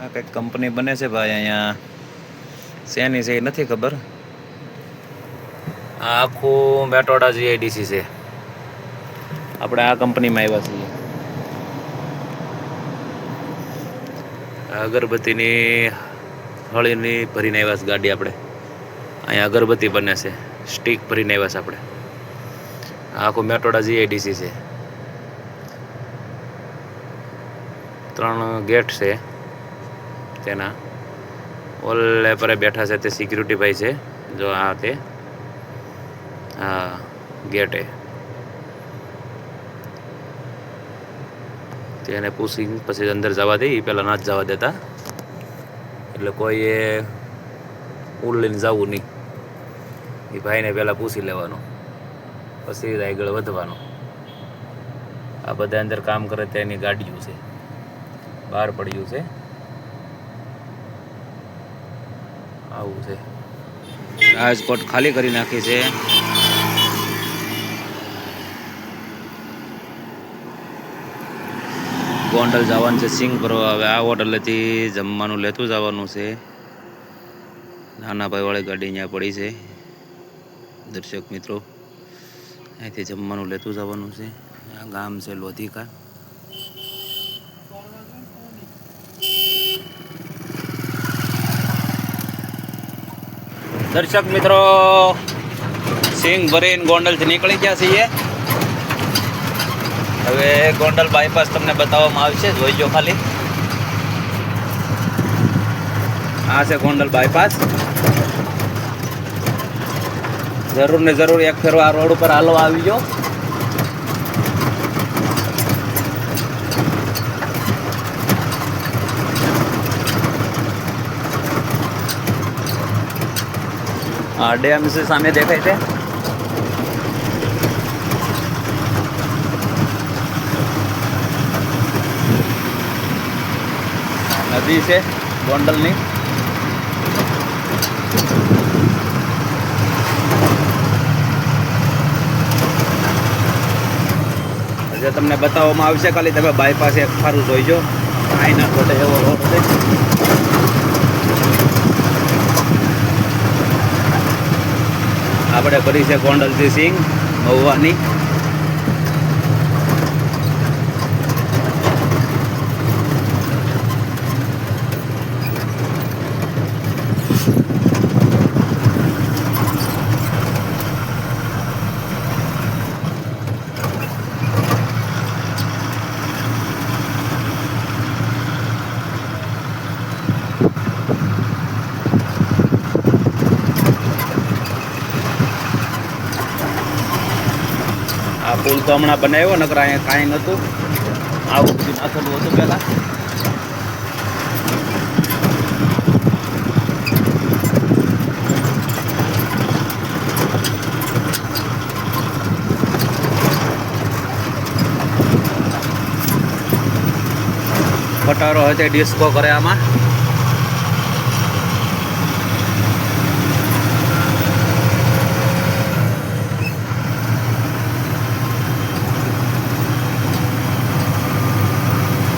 આ કંઈક કંપની બને છે ભાઈ, અહીંયા શેની છે એ નથી ખબર. આ આખું મેટોડા જીઆઈડીસી છે. આપણે આ કંપનીમાં આવ્યા છીએ. અગરબત્તીની હળીની ભરીને આવ્યા છે ગાડી આપણે. અહીંયા અગરબત્તી બને છે, સ્ટીક ભરીને આવ્યા છે આપણે. આખું મેટોડા જીઆઈડીસી છે. 3 ગેટ છે તેના. ઓલે પરે બેઠા છે તે સિક્યુરિટી ભાઈ છે. જો આ તે હા ગેટે તેને પૂછી પછી અંદર જવા દે. એ પહેલાં ના જ જવા દેતા, એટલે કોઈએ ઉલ લઈને જવું નહીં. એ ભાઈને પહેલાં પૂછી લેવાનું, પછી આગળ વધવાનું. આ બધા અંદર કામ કરે તેની ગાડીઓ છે, બહાર પડ્યું છે. આવું છે. રાજકોટ ખાલી કરી નાખી છે. ગોંડલ જવાનું છે સિંગ ભરવા. હવે આ હોટલેથી જમવાનું લેતું જવાનું છે. નાના ભાઈ વાળી ગાડી અહીંયા પડી છે. દર્શક મિત્રો, અહીંથી જમવાનું લેતું જવાનું છે. આ ગામ છે લોધિકા. દર્શક મિત્રો, સિંગ ભરીને ગોંડલથી નીકળી ગયા છીએ. હવે ગોંડલ બાયપાસ તમને બતાવવામાં આવશે, જોઈજો ખાલી. આ છે ગોંડલ બાયપાસ. જરૂર ને જરૂર એક ફેરો આ રોડ ઉપર હાલો આવી જાઓ. આ ડેમ છે સામે દેખાય છે. નદી છે ગોંડલની. જે તમને બતાવવામાં આવશે, ખાલી તમે બાયપાસ એક સારું જોઈજો. આઈના રોડે એવો રોડ છે. આપણે કરી છે ગોંડલથી સિંગ મહુવાની. આ પુલ તો હમણાં બનાવ્યો, નકર અહીંયા કાંઈ નહોતું. આવું બધું નાખેલું હતું પહેલાં. ખટારો હતો ડિસ્કો કરે આમાં.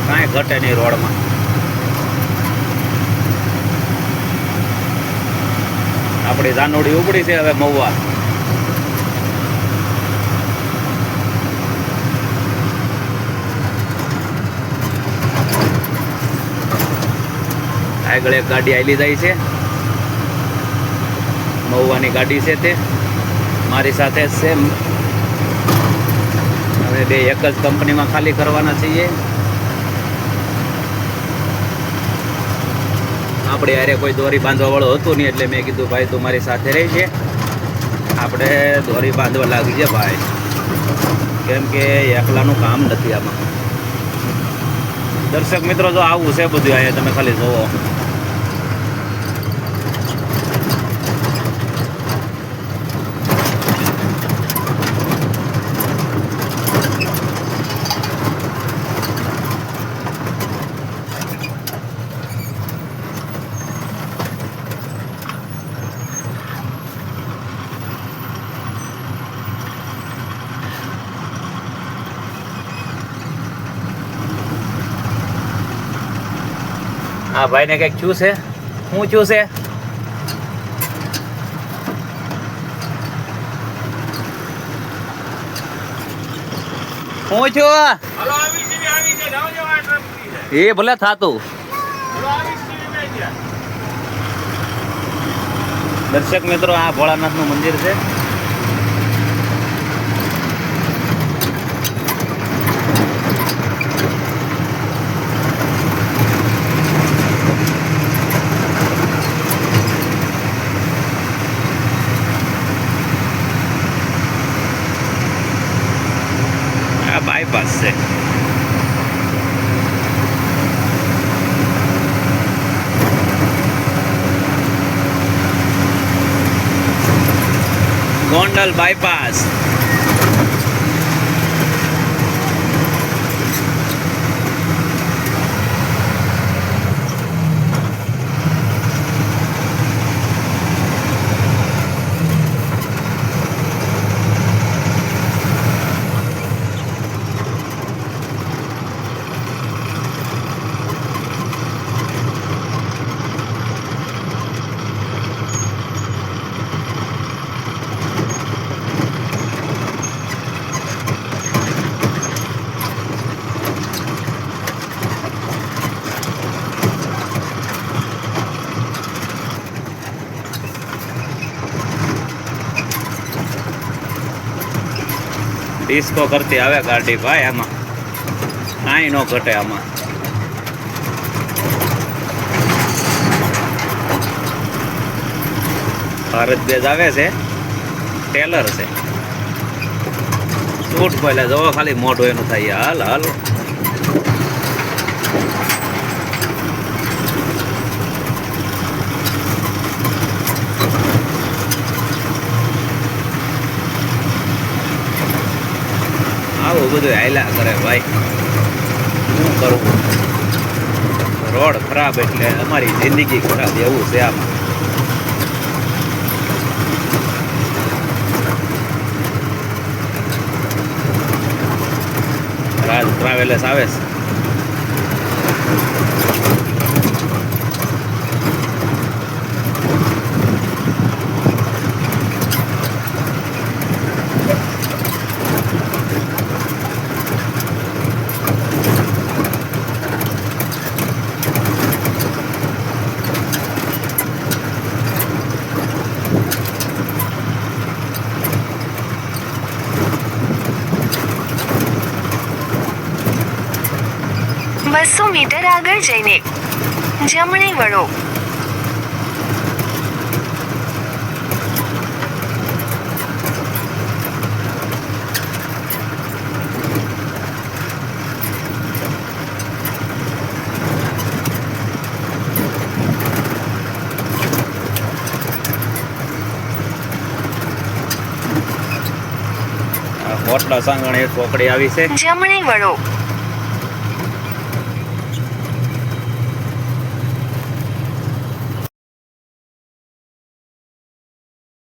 કાંઈ ઘટે નહીં રોડમાં. આપણી જાનોડી ઉપડી છે હવે મહુવા. આગળ એક ગાડી આવેલી જાય છે, મહુવાની ગાડી છે તે મારી સાથે સેમ. હવે બે એક જ કંપનીમાં ખાલી કરવાના છીએ. આપણે યારે કોઈ દોરી બાંધવા વાળો હતું નહીં, એટલે મેં કીધું ભાઈ તું મારી સાથે રહી છે, આપણે દોરી બાંધવા લાગી છે ભાઈ, કેમ કે એકલાનું કામ નથી આમાં. દર્શક મિત્રો, જો આવું છે બધું અહીંયા તમે ખાલી જોવો. આ ભાઈને કંઈક શું છે? શું શું છે? હું છું એ ભલે થાતું. દર્શક મિત્રો, આ ભોળાનાથ નું મંદિર છે. આ બાયપાસ છે. ગોંડલ બાયપાસ. ડિસ્કો કરતી આવે ગાડી ભાઈ. આમાં કાંઈ ન ઘટે. આમાં ભારત બેઝ આવે છે. ટેલર છે. સૂટ પહેલા જવો ખાલી મોઢું એનું થાય. હાલ હાલ. આવું બધું હાલ્યા કરે ભાઈ. શું કરવું? રોડ ખરાબ એટલે અમારી જિંદગી ખરાબ એવું છે. આમાં રાજ ટ્રાવેલર્સ આવે છે. બસો મીટર આગળ જઈને જમણે વળો. હોટલા સાંગણે ચોકડી આવી છે. જમણે વળો.